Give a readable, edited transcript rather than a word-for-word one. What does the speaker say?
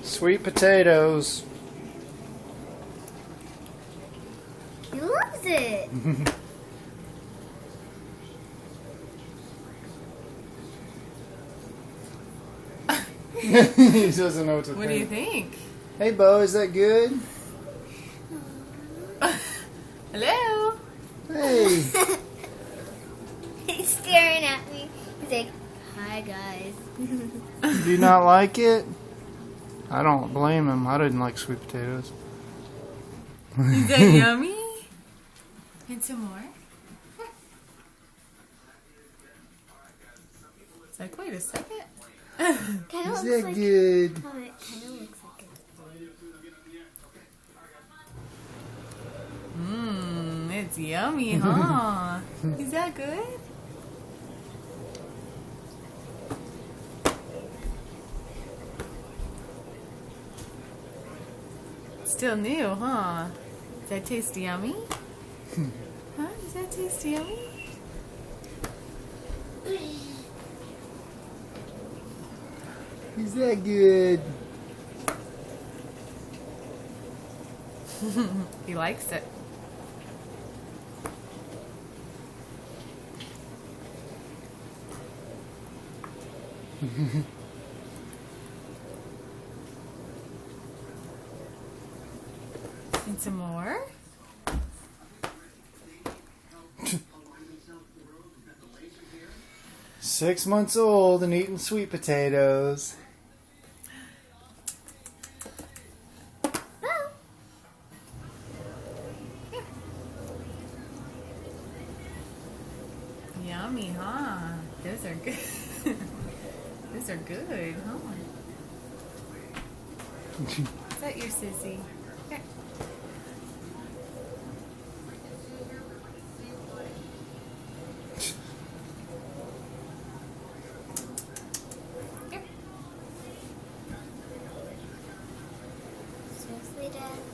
Sweet potatoes. He loves it. He doesn't know what to What do you think? Hey, Bo, is that good? Hello? Hey. He's staring at me. He's like, hi guys. Do you not like it? I don't blame him. I didn't like sweet potatoes. Is that yummy? And some more? It's like, wait a second. Kind of Is looks that like good? how it kind of looks like it. Mmm, it's yummy, huh? Is that good? Still new, huh? Does that taste yummy? Huh? Does that taste yummy? Is that good? He likes it. And some more? 6 months old and eating sweet potatoes. Oh, Yummy, huh? Those are good. Those are good, huh? Is that your sissy? Here. Here. seriously, Dad?